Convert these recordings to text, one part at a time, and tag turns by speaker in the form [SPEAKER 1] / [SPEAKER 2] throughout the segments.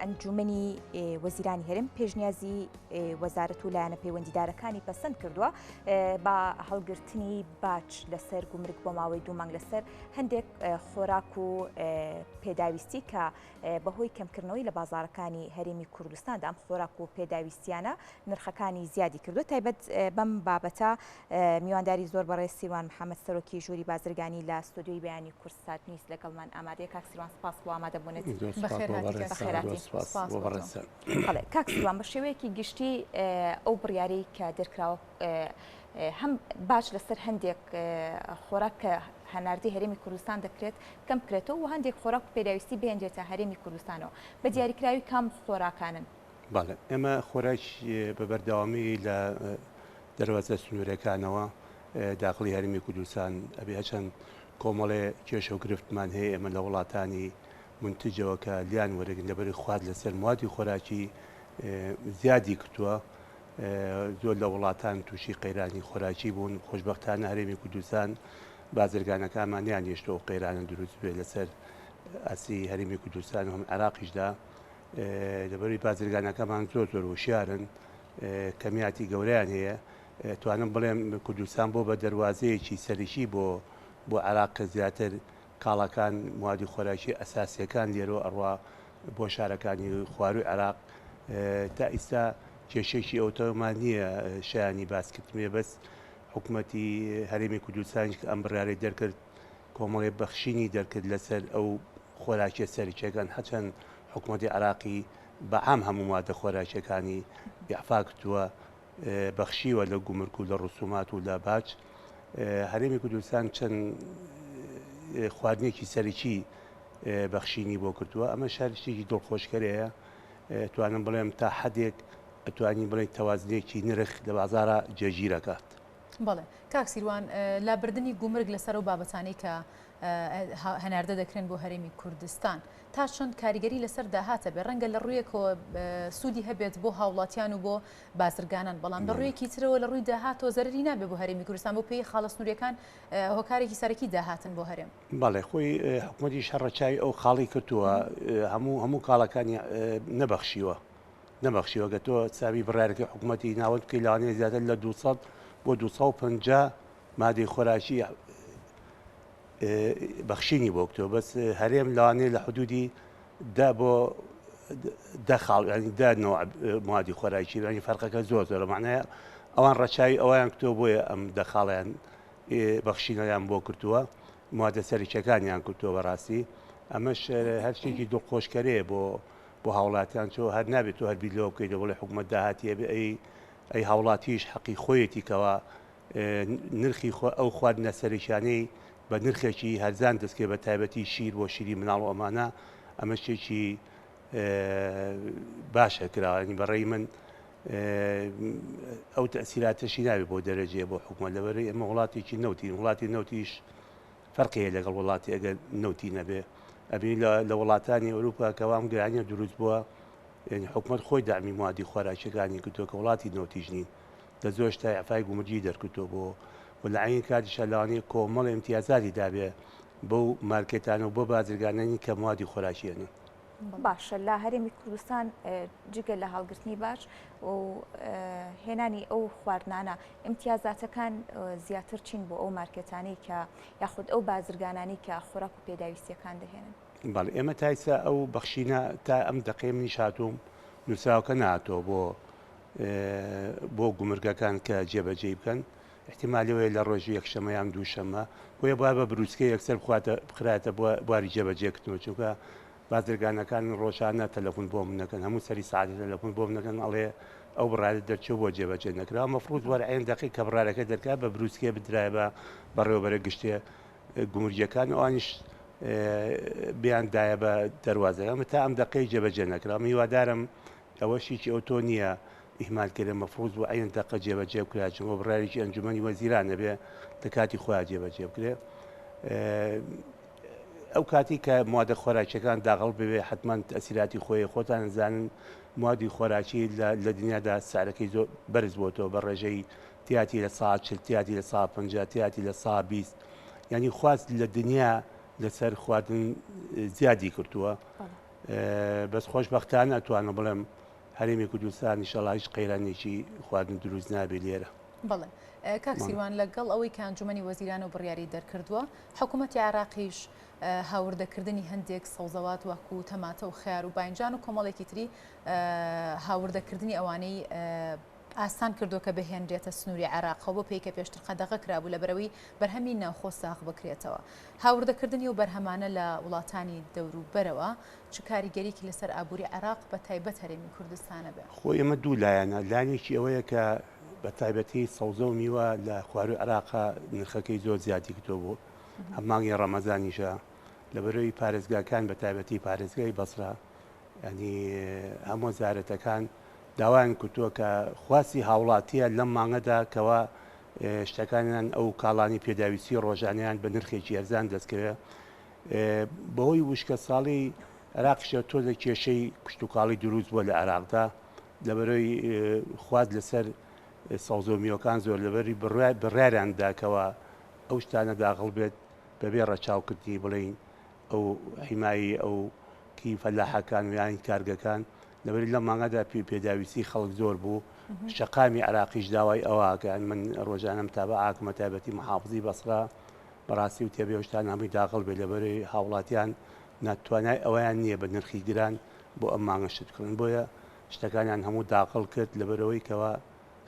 [SPEAKER 1] ئەنجومنی وەزیرانی هەرێم پێشنیازی وەزارەت و لایەنە پەیوەندیدارەکانی پەسەند کردووە با هەڵگرتنی باج لەسەر گومرگ بۆ ماوەی 2 مانگ لەسەر هەندێک خۆراک و پێداویستی کە بەهۆی کەمکردنەوەی لە بازارەکانی هەرێمی کوردستاندا ئەم خۆراک و پێداویستیانە نرخەکانی زیادی کردو. تایبەت بەم بابەتە میوانداری زۆر بەڕێز سیروان محەممەد سەرۆکی ژووری بازرگانی لە ستودیۆی بەیانی کورسات نیست لەگەڵمان ئامادەیە. کاک سیروان سپاس بۆ ئامادەبوونێت. کاک سیروان بە شێوەیەکی گشتی ئەو بڕیارەی کە دەرکراوە هەم باش لەسەر هەندێک خۆراک کە هەناردەی هەرێمی کوردستان دەکرێت کەم بکرێتەوە و هەندێک خۆراک و پێداویستی بهێنرێتە هەرێمی کوردستانەوە بە دیاریکراوی کام خۆراکانن.
[SPEAKER 2] باڵێ ئێمە خۆراک بە بەردەوامی لە دەرەوەزە سنوورەکانەوە داخلی هەرێمی کوردستان ئەبێ هەچەند کۆمەڵێ کێشە و گرفتمان هەیە ئێمە لە وڵاتانی منتجەوە کە لیان وەرەگرن لەبەری خوارد لەسەر موادی خۆراکی زیادی کردووە. زۆر لە وڵاتان تووشی قەیرانی خۆراکی بوون. خۆشبەختانە هەرێمی کوردستان بازرگانەکانمان نیان هێشتەوە قەیرانە دروست بێت لەسەر ئەسی هەرێمی کوردستان و هەم عێراقیشدا. لەبەری بازرگانەکەمان زۆر وشیارن، کەمیاتی گەورەیان هەیە. توانم بڵێم کوردستان بۆ بە دەواازەیەکی سەرشی بۆ عێراق کە زیاتر کاڵەکان موادی خۆراکی ئەساسیەکان لێرەوە ئەڕوا بۆ شارەکانی خواروی عێراق. تا ئیستا کێشێکی ئەوتەمان نییە شایانی باسکردمێ بەس حکوومەتی هەرێمی کوردستانی کە ئەم بڕیارەی دەرکرد کۆمەڵێ بەخشینی دەرکرد لەسەر ئەو خۆراکیە سەرچێکەکان هەچەند حکوومەتی عێراقی بە عام هەموو مادە خۆراکیەکانی یعفا کردووە بەخشیوە لە گومرگ و لە ڕسومات و لە باج. هەرێمی کوردستان چەند خواردنێکی سەرکی بەخشینی بۆ کردووە. ئەمە شارشتێکی دڵخۆشکەرەیە. توانم بڵێم تا حدێک ئەتوانین بڵێ تەوازنێکی نرخ لە بازارە جێگیرەکات.
[SPEAKER 3] بەڵێ کاک سیروان لابردنی گومرگ لەسەر و بابەتانەی کە هەناردە دەکرێن بۆ هەرێمی کوردستان تا چۆن کاریگەری لەسەر داهاتە بێ ڕەنگە لە ڕوویەکەوە سوودی هەبێت بۆ هاوڵاتیان و بۆ بازرگانان، بەڵام لە ڕوویەکی ترەوە لە ڕووی داهاتەوە زەرری نابێت بۆ هەرێمی کوردستان بۆ پێی خاڵە سنووریەکان هۆکارێکی سەرەکی داهاتن بۆ هەرێم.
[SPEAKER 2] بەڵێ خۆی حکوومەتی شەڕەچاوی ئەو خاڵی کردووە هەموو کاڵەکانی نەبەخشیوە گە تۆ چاوی بڕارەکەی حکوومەتی ناوت بکەی لەوانەیە زیاتر لە 200 بۆ 250 مادەی خۆراکی بەخشینی بۆ کتۆ بەس هەرێم لەوانەیە لە حدودی بۆ دەخاڵ موادی خۆراکی ینی فەرقەکە زۆر معنەیە ئەوان ڕەچاوی ئەویان کتۆ بۆیە ئەم دەخاڵیان بەخشینەیان بۆ کردووە موادە سەرچەکانیان کردووە بەڕاستی. ئەمەش هەر شتێکی دڵخۆشکەرەیە بۆ هاوڵاتیان چۆ هەر نابێت تۆ هەربی لەوە بکەیت بڵێ حکوومەت داهاتیە بێ ئەی هاوڵاتیش حەقی خۆیەتیکەوە نرخی ئەو خواردنە سەرچانەی بە نرخێکی هەرزان دەستکێ بە تایبەتی شیر بۆ شیری مناڵ و ئەمانە. ئەمە شتێکی باشە کراوانی بەڕێی من ئەو تەسیراتەشی ناوێت بۆ دەرەجێ بۆ حکوومەت لەبەرەی ئەمە وڵاتێکی نەوتین وڵاتی نەوتیش فەرقەیە لەگەڵ وڵاتی ئەگەر نەوتی نەبێ. ئەبی لە وڵاتانی ئەوروپا کەوام گرانیە دروست بووە یعنی حکوومەت خۆی دامی موادی خۆراکیەکانی کردووە کە وڵاتی نەوتیش نین لە زۆر شتای ئەفای گومرگی دەرکردووە بۆ و لە عین کاتیشە لەوانەیە کۆمەڵ ئیمتیازاتی دابێ بەو مارکێتانە و بۆ بازرگانانی کە موادی خۆراکیێنن.
[SPEAKER 1] باشە لە هەرێمی کوردستان جگە لە هەڵگرتنی باش و هێنانی ئەو خواردنانە ئیمتیازاتەکان زیاتر چین بۆ ئەو مارکێتانەی کە یاخود ئەو بازرگانانی کە خۆراک و پێداویستیەکان دەهێنن.
[SPEAKER 2] بەڵێ ئێمە تایسە ئەو بەخشینە تا ئەم دقەیە منیش هاتووم نووسراوەکە نهاتەوە بۆ گومرگەکان کە جێبەجێ بکەن. احتیمالیەوەی لە ڕۆژی یەکشەمەیان دووشەمە بۆیە بە بروسکە یەکسەر بخراتە بواری جێبەجێکردنەوە چونکە بازرگانەکان ڕۆژانە تەلەفۆن بۆ من نەکەن هەموو سەری ساعتی تەلەفۆن بۆ من نەکەن ئەڵێ ئەو بڕارە دەرچێت بۆ جێبەجێ نەکرا مەفروض وەرە عین دقیق کە بڕارەکە دەرکات بە بروسکێ بدرایە بەڕێوەبەرە گشتێ گومرگیەکان ئەوانیش بیاندایە بە دەواازەکەمە تا ئەم دقەی جێبەجێ نەکرا. میوادارم ئەوەشیی ئۆتۆ نییە ئیحمالکردن مەفروض و عین دقە جێبەجێ بکراچەوە بڕارێکی ئەنجومەنی وەزیرانە بێ لە کاتی خۆیان جێبەجێ بکرێ. ئەو کاتی کە موادە خۆراکیەکان داغڵ بوێ حتمما تەسیراتی خۆی خۆتان زانن موادی خۆراکی لە دنیادا سعرەکەی زۆر بەرز بۆتەوە بە ڕێژەی تیاتی لە ساعت 40 تیاتی لە ساعت 50 تیاتی لە ساعت 20 ینی خواست لە دنیا لەسەر خواردن زیادی کردووە بەس خۆشبەختانە ئەتوانە بڵێم هەرێمی کوردستان ئینشەڵا هیچ قەیرانێکی خواردن دروست نابێ لێرە.
[SPEAKER 3] بەڵێ کاک سیروان لەگەڵ ئەوەی کە ئەنجومەنی وەزیران و بڕیاری دەرکردووە حکوومەتی عێراقیش هاوردەکردنی هەندێک سەوزەوات وەکو تەماتە و خیار و باینجان و کۆمەڵێکی تری هاوردەکردنی ئەوانەی ئاسان کردو کە بهێنرێتە سنووری عێراقەوە بۆ پێی کە پێشتر قەدەغە کرابوو لە بەرەوەی بەرهەمی ناوخۆ ساغ بکرێتەوە. هاوردەکردنی و بەرهەمانە لە وڵاتانی دەوروبەرەوە چ کاریگەریکی لەسەر ئابووری عێراق بە تایبەت هەرێمی کوردستانە بێ؟
[SPEAKER 2] خۆ ئێمە دوو لایەنە، لایەنێکی ئەوەیە کە بە تایبەتی سەوزە و میوە لە خواروی عێراقا نرخەکەی زۆر زیادی کردۆ بوو هەمانگی ڕەمەزانیشە لەبەرەوەی پارێزگاکان بە تایبەتی پارێزگای بەسرا ینی هەموو زارەتەکان داوایان کردووە کە خواستی هاوڵاتیە لەم مانگەدا کەوا شتەکانیان ئەو کاڵانی پێداویستی ڕۆژانیان بە نرخێکی ئەرزان دەستکەوێ بەهۆی وشکە ساڵی عێراقیشە تۆ لە کێشەی کشتتوکاڵی دروست بووە لە عێراقدا لەبەرەوەی خوارد لەسەر سەوزۆمیۆکان زۆر لەبەری بڕیاریان داکەوە ئەو شتانە داخڵ بێت بەبێ ڕەچاوکردنی بڵین ئەو حیمایی ئەو کی فەلاحەکان و یانی کارگەکان لەبەری لە مانگەدا پێداویستی خەڵک زۆر بوو شەقامی عێراقیش داوای ئەوواکەن من ڕۆژانەم تابە ئاکمە تایبەتی محافزی بەسرا بەڕاستی و تێبێشتان هەمووی داخڵ بێت لەبەرەوەی هاوڵاتیان ناتوانای ئەویان نییە بە نرخی گران بۆ ئەم مانگەشتکردن بۆیە شتەکانیان هەموو داخڵ کرد لەبەرەوەی کەوا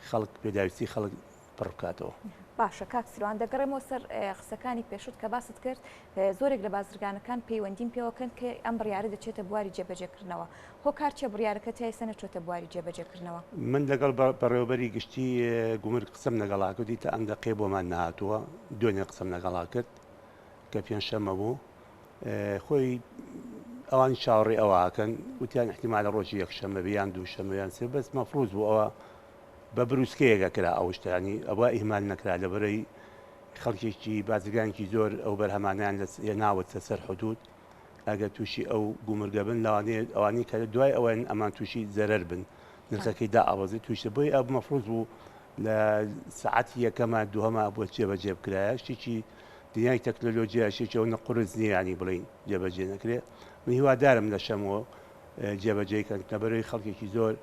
[SPEAKER 2] خەڵک پێداویستی خەڵک پڕ بکاتەوە.
[SPEAKER 1] باشە کاک سیروان دەگەڕێمەوە سەر قسەکانی پێشوت کە باست کرد زۆرێک لە بازرگانەکان پەیوەندیم پێوەکەن کە ئەم بڕیارە دەچێتە بواری جێبەجێکردنەوە هۆکارچە بڕیارەکە هێستا نەچۆتە بواری جێبەجێکردنەوە.
[SPEAKER 2] من لەگەڵ بەڕێوەبەری گشتی گومرگ قسەم لەگەڵا کردی تا ئەم دەقێ بۆمان نهاتووە دوێنێ قسەم لەگەڵا کرد کە پێنجشەممە بوو خۆی ئەوان چاوەڕێ ئەوواکەن وتیان احتیمالە ڕۆژی یەکشەممە بیان دووشەمەیان سێ بەس مەفروض بوو ئەوە بە بروسکەیەکە کرا ئەو شتانی ئەوە ئیهمال نەکرا لەبەرەی خەڵکێکی بازرگانێکی زۆر ئەو بەرهەمانیان ناوەتە سەر حدود ئەگە تووشی ئەو گومرگە بن لەوانەیە ئەوانی کە دوای ئەوەن ئەمان تووشی زەرەر بن نرخەکەی دائەوەزی تووشە بۆی ئەو مەفروض بوو لە سعاتی یەکەمە دووهەمە بۆ جێبەجێ بکرایە شتێکی دنیای تەکنۆلۆژیا شێکەوە نەقورس نییانی بڵین جێبەجێ نەکرێت من هیوادارم لە شەمەوە جێبەجێکەن لەبەرەوەی خەڵکێکی زۆر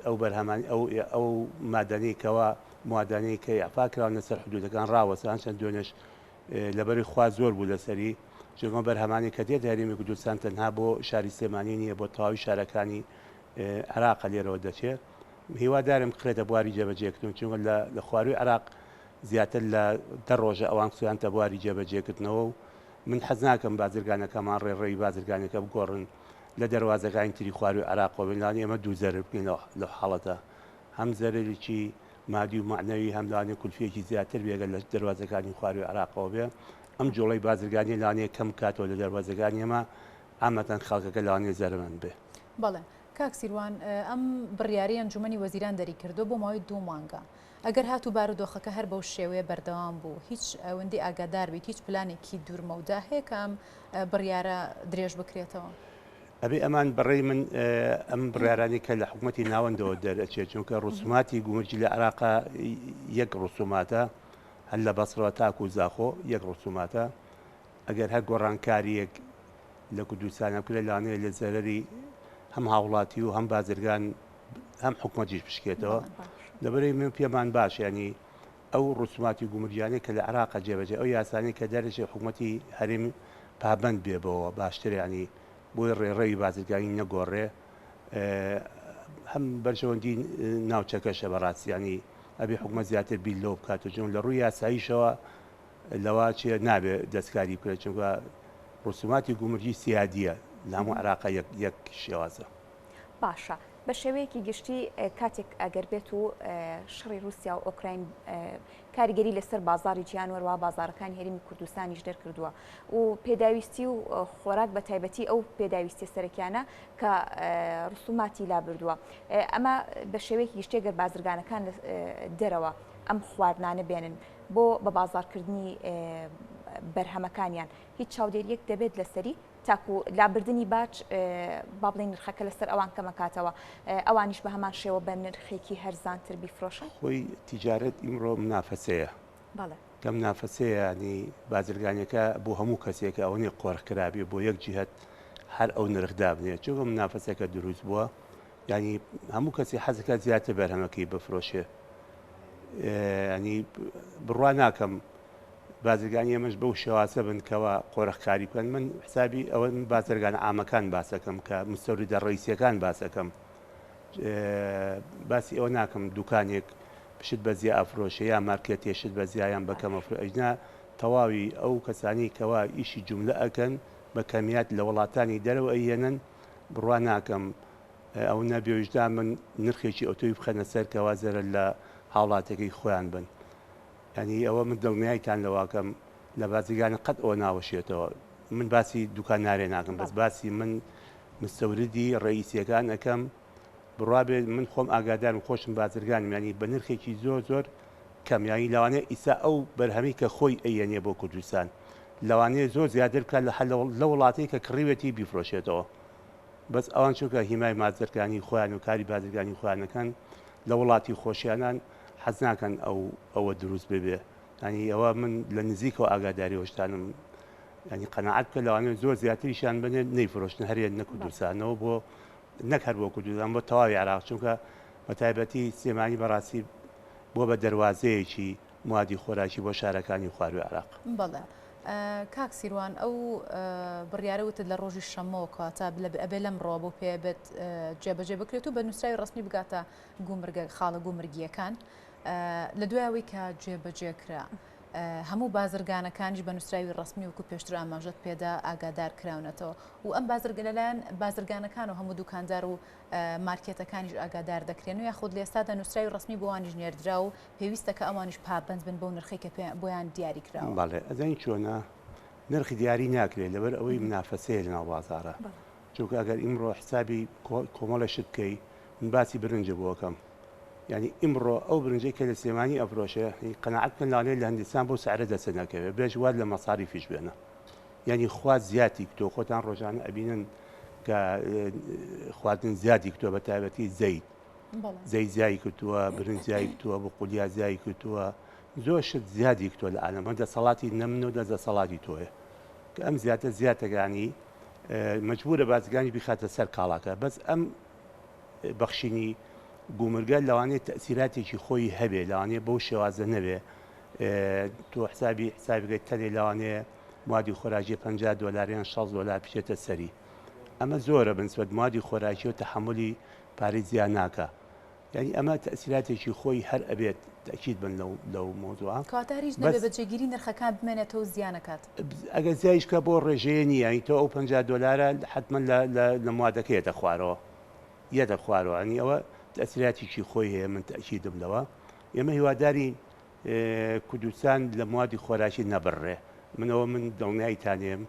[SPEAKER 2] ئەو بەرهەمانی ئەو مادانەیەکەوە موادانەی کە یافاکراون لەسەر حدودەکان ڕاوەسان چەند دوێنێش لەبەری خوا زۆر بوو لەسەری چونکە بەرهەمانی کە دێت هەرێمی کوردستان تەنها بۆ شاری سلێمانی نییە بۆ تەواوی شارەکانی عێراق لێرەوە دەچێت هیوادارم بکرێتە بواری جێبەجێکردن چونکە لە خواروی عێراق زیاتر لە دە ڕۆژە ئەوان قسویانتە بواری جێبەجێکردنەوە و من حەز ناکەم بازرگانەکەمان ڕێڕێی بازرگانەکە بگۆڕن لە دەواازەکانی تری خواروی عێراقەوە بینانی ئەمە دوو زەرر بکەین لە حاڵەتە هەم زەرێکی مادی و معنەوی هەمدانێ کولفیەکی زیاتر بێگە لە دەواازەکانی خواروی عێراقەوە بێ ئەم جۆڵی بازرگانی لانەیە کەم کاتەوە لە دەواازەکانی ئەمە ئامەتەن خەڵکەکە لەوانێ زەرمەند بێ.
[SPEAKER 3] بەڵێ کاک سیروان ئەم بڕیاری ئەنجومەنی وەزیران دەری کردو بۆ ماوەی 2 مانگە ئەگەر هاتو بارودۆخەکە هەر بەو شێوەیە بەردەوام بوو هیچ ئەوەندی ئاگادار بیت هیچ پلانێکی دوورمەودا هەیە کە ئەم بڕیارە درێژ بکرێتەوە.
[SPEAKER 2] ئەبێ ئەمان بەڕێی من ئەم بڕیارانی کە لە حکوومەتی ناوەندەوە دەرەچێت چونکە ڕوسماتی گومرجی لە عێراقا یەک ڕوسوماتە هەر لە بەسڕەوە تاکو و زاخۆ یەک ڕوسوماتە ئەگەر هەر گۆڕانکاریەک لە کوردستانە بکرێ لانەیە لە زەرەری هەم هاوڵاتی و هەم بازرگان هەم حکوومەتیش بشکێتەوە لەبەرەی من پێمان باش ینی ئەو ڕوسماتی گومرجیانەی کە لە عێراقا جێبەجێ ئەو یاسانی کە دەرەچێت حکوومەتی هەرێمی پابند بێبەوە باشتر ینی بۆی ڕێڕەوی بازرگانی نەگۆڕێ هەم بەرژەوەندی ناوچەکەشە بەڕاستیانی ئەبێ حکومەت زیاتر بیل لەوە بکاتە چون لە ڕووی یاساییشەوە لەوا چێ نابێت دەستکاری بکرێت چونکە ڕوسوماتی گومرجی سیادیە لە هەموو عێراقا یەک شێوازە.
[SPEAKER 1] باشە بە شێوەیەکی گشتی کاتێک ئەگەر بێت و شڕی رووسیا و ئۆکراین کاریگەری لەسەر بازاری گیان وەروا بازارەکانی هەرێمی کوردستانیش دەرکردووە و پێداویستی و خۆراک بە تایبەتی ئەو پێداویستی سەرەکیانە کە ڕسوماتی لا بردووە ئەمە بە شێوەیەکی گشتێگەر بازرگانەکان دەرەوە ئەم خواردنانە بێنن بۆ بە بازارکردنی بەرهەمەکانیان هیچ چاودێریەک دەبێت لەسەری تاکو لابردنی باج با بڵێن نرخەکە لەسەر ئەوان کەمەکاتەوە ئەوانیش بە هەمان شێوە بە نرخێکی هەرزانتر بیفرۆشن
[SPEAKER 2] خۆی تیجارەت ئیمڕۆ منافەسەیە کەم نافەسەیە ینی بازرگانیەکە بۆ هەموو کەسێک ئەوەی قۆڕکرابی بۆ یەک جهت هەر ئەو نرخدا بنێت چونکە نافەسەکە دروست بووە ینی هەموو کەسی حەزەکە زیاتر بەرهەمەکەی بفرۆشێ ینی بڕوا ناکەم بازرگانی ئەمەش بەو شێوازە بن کەەوە قۆڕەخکاری بکەن من حسابی ئەوە بازرگان ئامەکان باسەکەم کە مستەوریدە ڕئیسیەکان باسەکەم باسی ئەوە ناکەم دوکانێک پشت بەزیە ئەفرۆشە یا مارکێتێشت بە زیایان بەکەم ئەفرۆژنا تەواوی ئەو کەسانی کەوا ئیشی جوملە ئەکەن بە کەمیات لە وڵاتانی دەرەوە ئەیەنن بڕوا ناکەم ئەو نەبێژدا من نرخێکی ئۆتۆی بخەنە سەر کەوا زەرە لە هاوڵاتەکەی خۆیان بن ینی ئەوە من دڵنیایتان لەواکەم لە بازرگانە قەت ئەوە ناوەشێتەوە من باسی دوکانارێ ناکەم بەس باسی من مستەوردی ڕئیسیەکان ئەەکەم بڕابێت من خۆم ئاگادارم خۆشم بازرگانم ینی بە نرخێکی زۆر کەمیایی لەوانەیە ئیسا ئەو بەرهەمی کە خۆی ئەیەنێ بۆ کوردستان لەوانەیە زۆر زیاتر بکات لە وڵاتی کە کڕیوەتی بیفرۆشێتەوە بەس ئەوان چونکە هیمای مازرگانی خۆیان و کاری بازرگانی خۆیانەکەن لە وڵاتی خۆشییانان حەز ناکەن ئەوە دروست ببێ ینی ئەوە من لە نزیکەوە ئاگاداری هۆشتانم ینی قەنەعەت کە لەوانەیە زۆر زیاتریشان بنێت نەیفرۆشتن هەرێن نە کوردستانەوە بۆ نەکەر بۆ کوردستان بۆ تەواوی عراق چونکە بە تایبەتی سلێمانی بەڕاستی بۆ بە دەواازەیەکی موادی خۆراکی بۆ شارەکانی خواروی عراق
[SPEAKER 3] بەڵێ کاک سیروان ئەو بڕیارەوتت لە ڕۆژی شەمەوە کاتە ئەبێ لەم ڕۆ بۆ پێبێت جێبەجێ بکرێت و بە نووسراوی ڕستمی بگاتە گومرگە خاڵە گومرگیەکان لە دوایەوەی کە جێبەجێکرا هەموو بازرگانەکانیش بە نووسراوی ڕستمی وەکو پێشتر ئاماژەت پێدا ئاگادار کراونەتەوە و ئەم لەلایەن بازرگانەکان و هەموو دوکاندار و مارکێتەکانیش ئاگادار دەکرێن و یاخود لە ئێستادا نووسراوی ڕستمی بۆوانیش نێردرا و پێویستە کە ئەوانیش پابند بن بۆ نرخی کە بۆیان دیاری کراوە.
[SPEAKER 2] بەڵێ ئەزانی چۆنە نرخی دیاری ناکرێت لەبەر ئەوەی منافەسەیە لەناو بازارە چونکە ئەگەر ئیمڕۆ حسابی کۆمەڵەشت بکەی من باسی برنجە بۆکەم ینی ئیمڕۆ ئەو برنجەی کە لە سلێمانی ئەفرۆشە قەنەعەتکەن لەوانەیە لە هەندستان بۆ سعرە دەسە نەکەوێت بێژ وار لە مەساریفیش بێنە ینی خوا زیاتی کتۆ خۆتان ڕۆژانە ئەبینن کە خواردن زیادی کتۆ بە تایبەتی زەید زیایی کردووە برنج زیایی کردووە بۆ قولیا زیایی کردووە زۆر شت زیادی کتۆ لە عالەمە دەسەڵاتی نەمن و دەسەڵاتی تۆیە کە ئەم زیاتەگانی مەجبورە بازرگانی بخاتە سەر کاڵاکە بەس ئەم بەخشینی گومرگە لەوانەیە تەسیراتێکی خۆی هەبێ لەوانەیە بەو شێوازە نەبێ تۆ حسابیگەیت تەنێ لەوانەیە موادی خۆراکی $50 $60 بچێتە سەری ئەمە زۆرە بنسبەت موادی خۆراکی و تەحملی پارەی زیان ناکە یعنی ئەمە تەسیراتێکی خۆی هەر ئەبێت تاکید بن لەو مۆزوعە
[SPEAKER 3] کاتاریش نەبێ بەجێگیری نرخەکان بمێنێتەوە زیانەکات
[SPEAKER 2] ئەگەر زیایشکە بۆ ڕێژەیە نیە ینی تۆ ئەو $50 حتمما لە موادەکە یەتە خوارەوە ینی ئەوە تەسیراتێکی خۆی هەیە من تاکیدم لەوە ئێمە هیواداری کوردستان لە موادی خۆراکی نەبڕێ من دڵنیایتانێم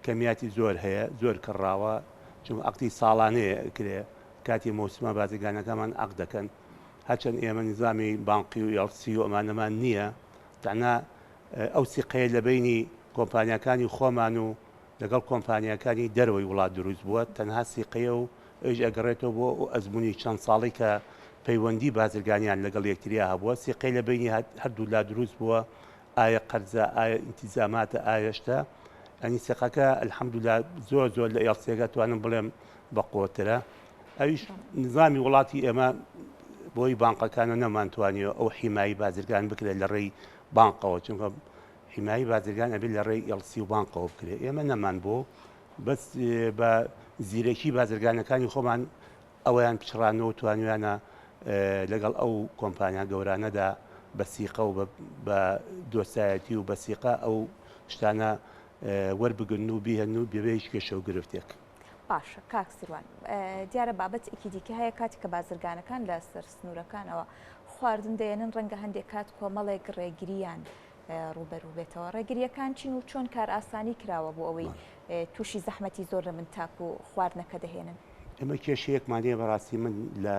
[SPEAKER 2] کەمیاتی زۆر هەیە زۆر کڕاوە چون عەقدی ساڵانەیە کرێ کاتی مۆسمە بازرگانەکەمان عەقد دەکەن هەرچەند ئێمە نظامی بانقی و ئێڵسی و ئەمانەمان نییە تەنها ئەو سیقەیە لە بینی کۆمپانیەکانی خۆمان و لەگەڵ کۆمپانیەکانی دەرەوەی وڵات دروست بووە تەنها سیقەیە و ئەوش ئەگەڕێتەوە بۆ ئەزمموی چەند ساڵی کە پەیوەندی بازرگانیان لەگەڵ یەکتریا هەبووە سیقەی لە بینی هەردوو لا دروست بووە ئایا قەرزە ئایا ئینتیزاماتە ئایشتە ئەنی سیقەکە الحەمدوللا زۆر لە ئێڵسیەکە توانم بڵێم بەقوترە ئەویش نظامی وڵاتی ئێمە بۆی بانقەکانە نەمانتوانیەوە ئەو حیمایی بازرگان بکرێت لە ڕێی بانقەوە چونکە حیمایی بازرگان ئەبێت لە ڕێی ئێڵسی و بانقەوە بکرێت ئێمە نەمان بۆ بەس بە زیرەکی بازرگانەکانی خۆمان ئەویان پچڕانەوە توانیانە لەگەڵ ئەو کۆمپانیا گەورانەدا بە سیقە و بە دۆسایەتی و بە سیقە ئەو شتانە وەربگرن و بیهێن و بێبێ کێشە و گرفتێک.
[SPEAKER 1] باشە کاک سیروان دیارە بابەتێکی دیکە هەیە کاتی کە بازرگانەکان لە سەر سنوورەکانەوە خواردن دێنن ڕەنگە هەندێک کات کۆمەڵێک ڕێگریان ڕوبەرو بێتەوە ڕێگریەکان چین و چۆن کار ئاسانی کراوە بۆ ئەوەی تووشی زەحمەتی زۆر لە من تاکو و خواردنەکە دەهێنن.
[SPEAKER 2] ئێمە کێشەیەکمانەیە بەڕاستی من لە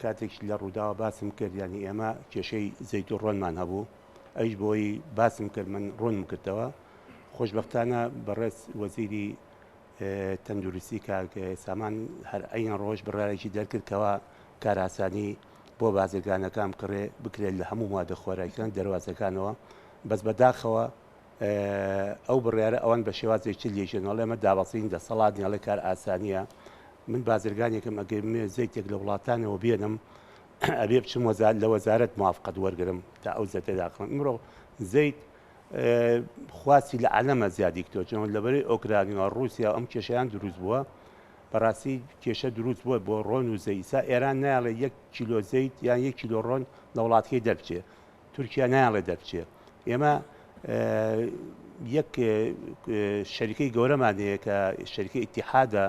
[SPEAKER 2] کاتێکی لە ڕووداوە باسم کرد ینی ئێمە کێشەی زەیت و ڕۆنمان هەبوو ئەویش بۆی باسم کرد من ڕۆنم کردەوە خۆشبەختانە بەڕێز وەزیری تەندروستی کاکە سامان هەر ئەین ڕۆژ بڕارێکی دەرکردکەوە کاراسانی بۆ بازرگانەکان بکرێت لە هەموو مادە خۆراکیان دەواازەکانەوە بەس بەداخەوە ئەو بڕیارە ئەوان بە شێوازێکی لێژێنەوە ئێمە دابەزین دەسەڵات نیاڵی کار ئاسانیە من بازرگانێکم ئەگەر زەیتێک لە وڵاتانەوە بێنم ئەبێ بچم لە وەزارەت موافقەت وەرگرم تا ئەو زەتە داخڵم ئمڕۆ زەیت خواسی لە عالەمە زیادی کتۆچەوە لەبەرەی ئۆکرانیەوە رووسیا ئەم کێشەیان دروست بووە بەڕاستی کێشە دروست بووە بۆ ڕۆن و زەیسا ئێران نایڵێ 1 کیلۆ زەیت یان 1 کیلۆ ڕۆن لە وڵاتەکەی دەربچێ تورکیا نایڵێ دەربچێ ئێمە یەک شەریکەی گەورەمان هەیە کە شەریکەی ئیتیحادە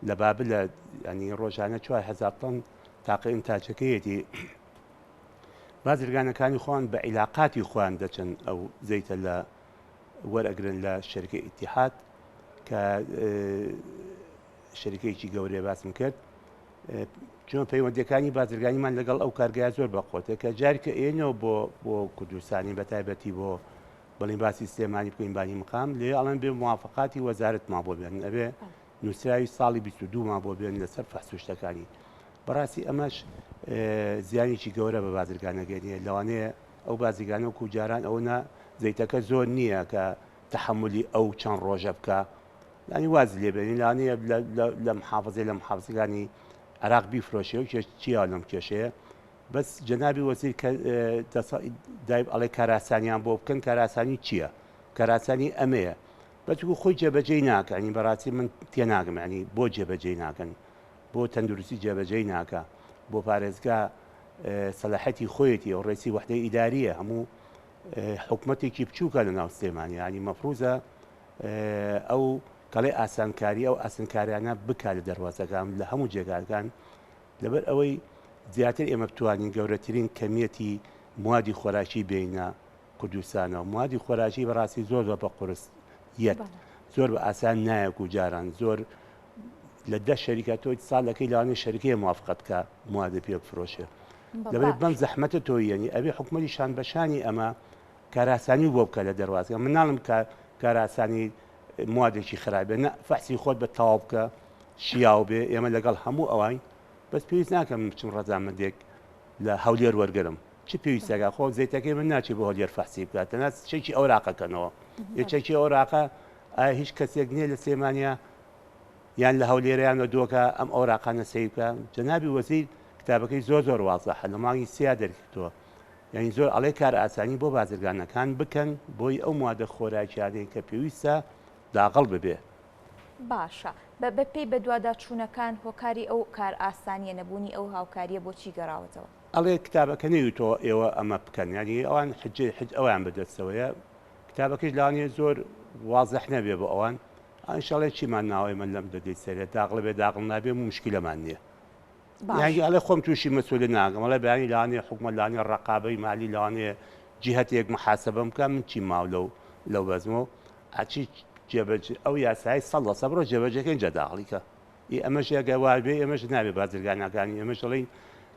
[SPEAKER 2] لە بابلە ینی ڕۆژانە 4000 تن تاقی ئینتاجەکەیەتی بازرگانەکانی خۆیان بە عیلاقاتی خۆیان دەچن ئەو زەیتە لە وەرئەگرن لە شەریکەی ئیتیحاد کە شەریکەیەکی گەورەیە باسم کرد چۆن پەیوەندیەکانی بازرگانیمان لەگەڵ ئەو کارگایە زۆر بەخۆتە کە جاری کە ئێنەوە بۆ کوردستانی بە تایبەتی بۆ بەڵین باسی سلێمانی بکەین بانی مقام لێ ئەڵەن بێ موافقاتی وەزارەتمان بۆ بێن ئەبێ نووسراوی ساڵی 22مان بۆ بێن لەسەر فەحسوشتەکانی بەڕاستی ئەمەش زیانێکی گەورە بە بازرگانەگەنیە لەوانەیە ئەو بازرگانە و کوجاران ئەوە زەیتەکە زۆر نییە کە تەحملی ئەو چەند ڕۆژە بکە ینی واز لێبێنی لەوانەیە لە محافزەی لە محافزەکانی عراق بیفرۆشێ و چیا لەم کێشەیە بەس جەنابی وەزیر دایب ئەڵێ کاراسانیان بۆ بکەن کاراسانی چییە؟ کاراسانی ئەمەیە بەچکو خۆی جێبەجێی ناکەنی بەڕاستی من تێناگەم ینی بۆ جێبەجێی ناکەن بۆ تەندروستی جێبەجێی ناکە بۆ پارێزگا سەلاحەتی خۆیەتی ئەو ڕێسی وحدەی ئیداریە هەموو حکومەتێکی بچووکە لە ناو سلێمانی ینی مەفروزە ئەو کەڵێ ئاسانکاری ئەو ئاسانکاریانە بکات لە دەواازەکان لە هەموو جێگارگان لەبەر ئەوەی زیاتر ئێمە بتوانین گەورەترین کەمیەتی موادی خۆراکی بینە کوردستانەوە موادی خۆراکی بەڕاستی زۆر بە قورس یەت زۆر بە ئاسان نایەک و جاران زۆر لە 10 شەریکە تۆی ساڵەکەی لاوانەیە شەریکەیە موافقەت کە موادە پێ بفرۆشێ لەبەر بەم زەحمەتە تۆی یەنی ئەبێ حکومەتی شان بەشانی ئەمە کاراسانی بۆ بکە لە دەواازەکە من ناڵم کە کاراسانی موادێکی خراپێ نە فەحسی خۆت بە تەواو بکە شیاو بێ ئێمە لەگەڵ هەموو ئەوان بەس پێویست ناکەم بچم ڕەزامەندێک لە هەولێر وەرگرم چی پێویستەکە خۆ زەیتەکەی من ناچی بۆ هەولێر فەحسی بکات تەنها شتێکی ئەوراقەکەنەوە یەکێکی ئەوراقە ئایا هیچ کەسێک نییە لە سلێمانیا یان لە هەولێریان لە دۆکە ئەم ئەوراقانە سەیر بکە جەنابی وەزیر کتابەکەی زۆر وازەحە لە مانگی سیا دەرکردووە یعنی زۆر ئەڵێ کار ئاسانی بۆ بازرگانەکان بکەن بۆی ئەو مادە خۆراکیانەی کە پێویستە داغڵ ببێ
[SPEAKER 1] باشە بە پێی بە دوواداچوونەکان هۆکاری ئەو کار ئاسانیە نەبوونی ئەو هاوکاریە بۆچی گەڕاوەتەوە
[SPEAKER 2] ئەڵێ کتابەکە نەیوتەوە ئێوە ئەمە بکەن ینی ئەوان حج ئەویان بەدەستەوەیە کتابەکەش لەوانەیە زۆر وازەح نەبێ بۆ ئەوان ئینشاڵێ چیمان ناوەی من لەم دەدەی سەرێت داغڵ بێ داغڵ نابێ و مشکلەمان نییە یانی ئەڵێ خۆم تووشی مەسئولە ناگەم ئەڵێ بەیانی لەوانەیە حکومەت لەوانەیە ڕقابەی مالی لەوانەیە جیهەتێک محاسبەم بکەم من چی ماو لەو بەزمەوە ئاچی ئەو یاسایی 100% بڕۆ جێبەجێکە اینجا داغڵیکە ئەمەش یاگەوار بێ ئێمەش نابێ بازرگانەکانی ئێمەش دەڵێن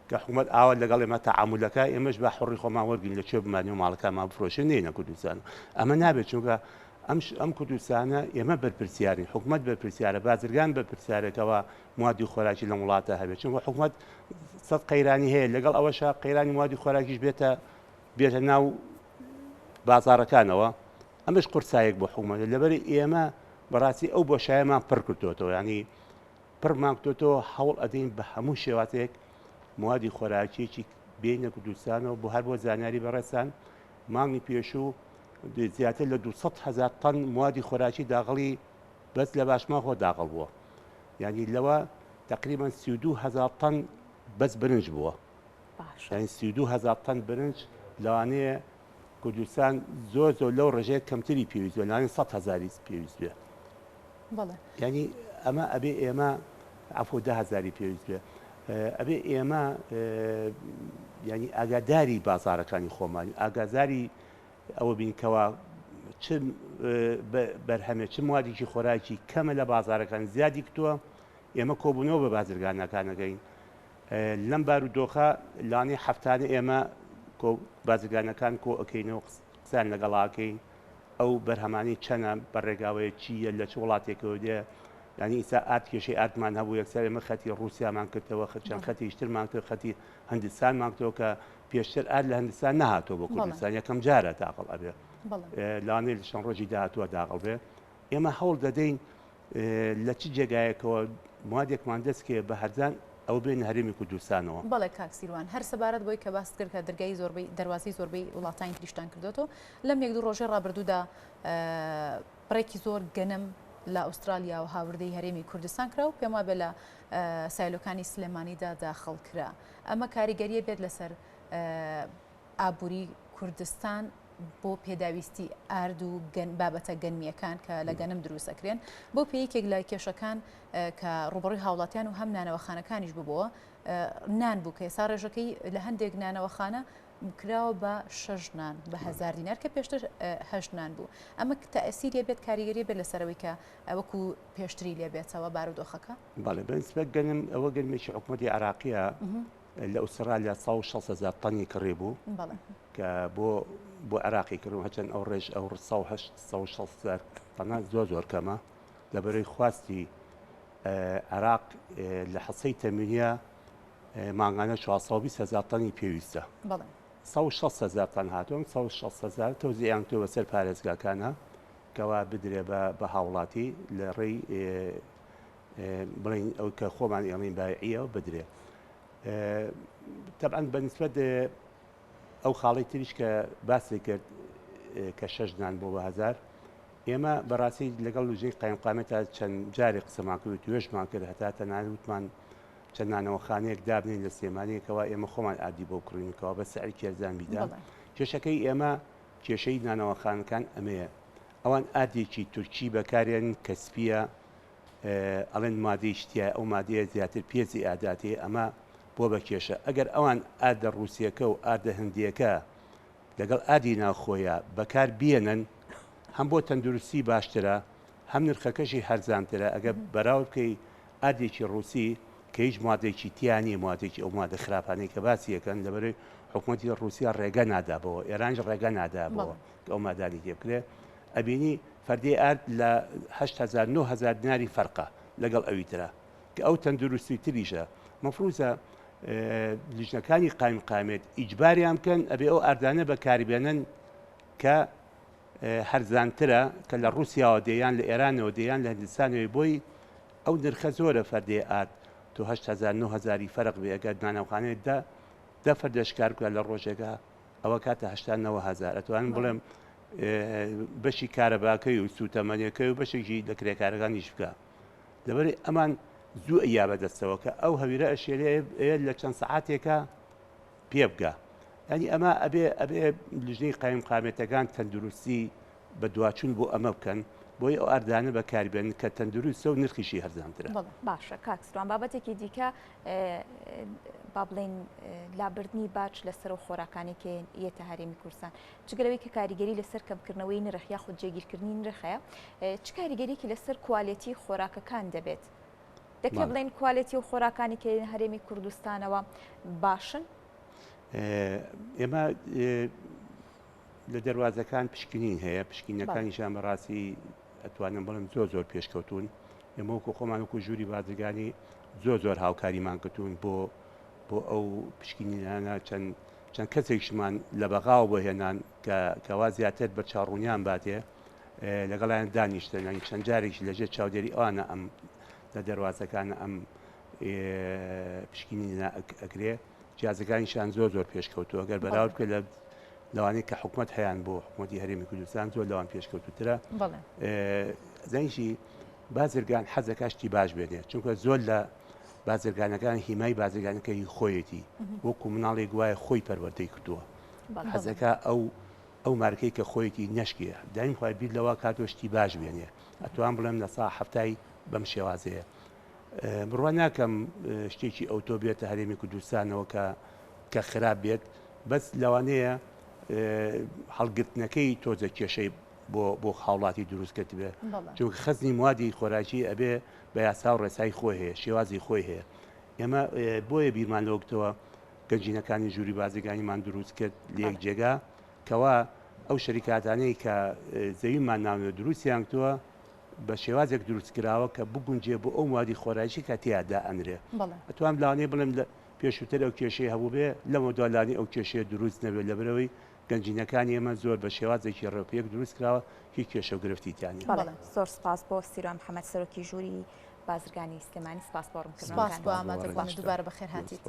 [SPEAKER 2] کە حکومەت ئاوا لەگەڵ ئێمە تەعامولەکە ئێمەش بە حڕی خۆمان وەرگین لە کوێ بمانێ و ماڵەکانمان بفرۆشن نینە کوردستان ئەمە نابێت چونکە ئەم کوردستانە ئێمە بەرپرسیاری حکومەت بەرپرسیارە بازرگان بەرپرسیارێکەوە موادی خۆراکی لە وڵاتە هەبێت چونکە حکومەت سەد قەیرانی هەیە لەگەڵ ئەوەشە قەیرانی موادی خۆراکیش بێتە ناو بازارەکانەوە ئەمەش قورسایەک بۆ حکومەت لەبەری ئێمە بەڕاستی ئەو بۆشایەمان پڕ کردوێتەوە ینی پڕمان کردوێتەوە هەوڵ ئەدەین بە هەموو شێواتێک موادی خۆراکیێکی بینە کوردستانەوە بۆ هەر بۆ زانیاری بەڕێسان مانگی پێشوو زیاتر لە 200,000 تن موادی خۆراکی داغڵی بەس لە باشما خۆ داغڵ بووە ینی لەوە تقریبا 32,000 تن بەس برنج بووە ینی 32,000 تن برنج لەوانەیە کوردستان زۆر لەو ڕژەیە کەمتری پێویست لەوانەیە 100,000 پێویست بێ ینی ئەمە ئەبێ ئێمە عەفو 10,000 پێویست بێ ئەبێ ئێمە ینی ئاگاداری بازارەکانی خۆمان ئاگاداری ئەوە بینکەوە چ بەرهەمێ چ موادێکی خۆراکی کەمە لە بازارەکان زیادی کردووە ئێمە کۆبوونەوە بە بازرگانەکانەکەین لەم بارودۆخە لانەی هەفتانە ئێمە بازرگانەکان کۆ ئەەکەینەوە قسان لەگەڵاکەین ئەو بەرهەمانی چەنە بەڕێگاوەیە چیە لە چ وڵاتێکەوە دێ ینی ئیسا ئات کێشەی ئاتمان هەبوو یەکسەر ئێمە خەتی ڕوسیامان کردەوە چەند خەتی شترمان کرد خەتی هەندستانمان کردەوە کە پێشتر ئات لە هەندستان نەهاتۆ بۆ کوردستان یەکەم جارە داخڵ ئەبێ لاانێ لە شەڕ ڕۆژی داهاتووە داخڵ بێ ئێمە هەوڵ دەدەین لە چ جێگایەکەوە موادێکمان دەستکێ بە هەرزان ئەو بێن هەرێمی کوردستانەوە.
[SPEAKER 3] بەڵێ کاکسیروان هەر سەبارەت بۆی کە باس کرد کە دەرگای زۆربەی دەواازی زۆربەی وڵاتانی تریشتان کردوەوە لەم یەک دوو ڕۆژەی ڕابردوودا بڕێکی زۆر گەنم لە ئوسترالیا و هاوردەی هەرێمی کوردستان کرا و پێم وابێ لە سایلۆکانی سلێمانیدا داخڵ کرا. ئەمە کاریگەریە بێت لەسەر ئابووری کوردستان بۆ پێداویستی ئارد و بابەتە گەنمیەکان کە لە گەنم دروستەکرێن بۆ پێیەکێک لای کێشەکان کە ڕوبڕی هاوڵاتیان و هەم نانەوەخانەکانیش ببووە نان بوو کە ئێستا ڕێژەکەی لە هەندێک نانەوەخانە کراوە بە 6 نان بە 1000 دینار کە پێشتر 8 نان بوو. ئەمە تەئسیریە بێت کاریگەری بێت لەسەرەوەی کە وەکو پێشتری لێ بێتەوە بارودۆخەکە.
[SPEAKER 2] بەڵێ بەنسبەت گەنم ئەوە گەنمێکی حکوومەتی عراقیە لە ئوسترالیا 16,000 تەنی کڕێ بوو کە بۆ عراقی کردو هەچەند ئەو ڕێژ ئەو 16,000 تەنە زۆر کەمە لەبەرەوەی خواستی عراق لە حەسەی تەمینیە ماگانە 420,000 تەنی پێویستە 16,000 تەن هاتووە 16,000 تۆزییان تۆ بەسەر پارێزگاکانە کەوا بدرێ بە هاوڵاتی لە ڕێی بڵین ئەو کە خۆمان ئێڵین بایعیەوە بدرێ. طبعاً بەنسبەت ئەو خاڵی تریش کە باسی کرد کە 6 نان بۆ 1000 ئێمە بەڕاستی لەگەڵ لوژەی قایمقامێتە چەند جارێک قسەمان کرد و توێژمان کرد هەتا تەنانوتمان چەند نانەوەخانەیەک دابنین لە سلێمانیەکەوە ئێمە خۆمان ئادی بۆ کڕینەوە بە سەعری کێرزان بیدان کێشەکەی ئێمە کێشەی نانەوەخانەکان ئەمەیە ئەوان ئادێکی تورکی بەکارێن کەسپیە ئەڵێن مادەی شتیا ئەو مادەیە زیاتر پێزی ئاداتێ ئەمە بۆ بە کێشە ئەگەر ئەوان ئادە ڕووسیەکە و ئادە هەندیەکە لەگەڵ ئادی ناوخۆیە بەکار بێنن هەم بۆ تەندروستی باشترە هەم نرخەکەشی هەرزانترە ئەگەر بەراو بکەی ئادێکی ڕووسی کە هیچ مادێکی تیانی مادێکی ئەو مادە خراپانەی کە باسیەکەن لەبەرەوەی حکوومەتی ڕووسیا ڕێگە نادابەوە ئێرانش ڕێگە نادابەوە کە ئەو مادانی تێبکرێ ئەبینی فەردی ئارد لە 8,000-9,000 دیناری فەرقە لەگەڵ ئەوی ترە کە ئەو تەندروستی تریشە مەفروزە لیژنەکانی قایمقامێت ئیجباریان بکەن ئەبێ ئەو ئاردانە بەکاربێنن کە هەرزانترە کە لە ڕووسیاوە دەیان لە ئێرانەوە دەیان لە هەندستانەوەی بۆی ئەو نرخە زۆرە فەردێ ئارد تو 8,000-9,000 فەرق بێ ئەگەر نانەوەخانەیەکدا دە فەردەشکار بکە لە ڕۆژێکە ئەوە کاتە 8,000-9,000 ئەتوانن بڵێم بەشی کارەباکەی و سوتەمەنیەکەی و بەشێکی لە کرێکارەکانیش بکە لەبەر ئەمان زوو ئەیا بەدەستەوە کە ئەو هەویرە ئەشێرێ لە چەند سەعاتێکە پێ بگە ینی ئەمە ئەبێ لیژنەی قایمقامێتەکان تەندروستی بە دواچوون بۆ ئەمە بکەن بۆی ئەو ئاردانە بەکاربێن کە تەندروستە و نرخیشی هەرزانترە.
[SPEAKER 1] باشە کاکسوان بابەتێکی دیکە با بڵێن لابردنی باج لەسەر و خۆراکانی کە یەتە هەرێمی کوردستان چگەلەوەی کە کاریگەری لەسەر کەمکردنەوەی نرخ یاخود جێگیرکردنی نرخەیە چ کاریگەریکی لەسەر کوالێتی خۆراکەکان دەبێت دەکرێت بڵێن کوالێتی و خۆراکانی کە هەرێمی کوردستانەوە باشن؟
[SPEAKER 2] ئێمە لە دەواازەکان پشکنین هەیە پشکینەکانیشان بەڕاستی ئەتوانم بڵم زۆر پێشکەوتون ئێمە وەکو خۆمان وەکو ژووری بازرگانی زۆر هاوکاریمان کردوون بۆ ئەو پشکینیانە چەند کەسێکشمان لە بەغاو بەهێنان کەوا زیاتر بە چاڕوونیان باتێ لەگەڵیان دانیشتن چەند جارێکی لەژێر چاودێری ئەوانە ئەم لە دەواازەکانە ئەم پشکینی ئەگرێ جیازەکانیشان زۆر پێشکەوتووە ئەگەر بەراورد بکە لە لەوانەیە کە حکوومەت هەیان بۆ حکوومەتی هەرێمی کوردستان زۆر لەوان پێشکەوتوترە زەنیشی بازرگان حەزەکەشتی باش بێنێ چونکە زۆر لە بازرگانەکان هیمای بازرگانەکەی خۆیەتی وەکو مناڵێک وایە خۆی پەروەردەی کردووە حەزەکە ئەو مارکەی کە خۆیەتی نەشکێ دایم خۆی بیر لەوە کاتۆشتی باش بێنێ ئەتوان بڵێم لە سا هەفتای بەم شێوازەیە بڕوا ناکەم شتێکی ئەوتۆ بێتە هەرێمی کوردستانەوە کە خراپ بێت بەس لەوانەیە هەڵگرتنەکەی تۆزە کێشەی بۆ خاوڵاتی دروستکرد بێ چونکە خەزنی موادی خۆراکی ئەبێ بە یاسا و ڕێسای خۆی هەیە شێوازی خۆی هەیە ئێمە بۆیە بیرمان لەوەکتەوە گەنجینەکانی ژووری بازرگانیمان دروست کرد لە یەک جێگا کەوا ئەو شەریکاتانەی کە زەویمان ناوێ دروستیان کردووە بە شێوازێک دروستکراوە کە بگونجێ بۆ ئەو موادی خۆراکی کە تیادا ئەنرێ ئەتوان لانێ بڵێم لە پێشووتر ئەو کێشەی هەبوو بێ لەمە دوالانی ئەو کێشەیە دروست نەبێت لە برەوەی گەنجینەکانی ئێمە زۆر بە شێوازێکی ڕێپەیەک دروستکراوە هیچ کێشە و گرفتیتیانی
[SPEAKER 1] زۆر سپاس بۆ سیروان محەممەد سەرۆکی ژووری بازرگانی سلێمانی سپاس بۆ ڕوونکردنەوەکان.
[SPEAKER 3] سپاس بۆ ئامادەبوون دووبارە بەخێر هاتیت.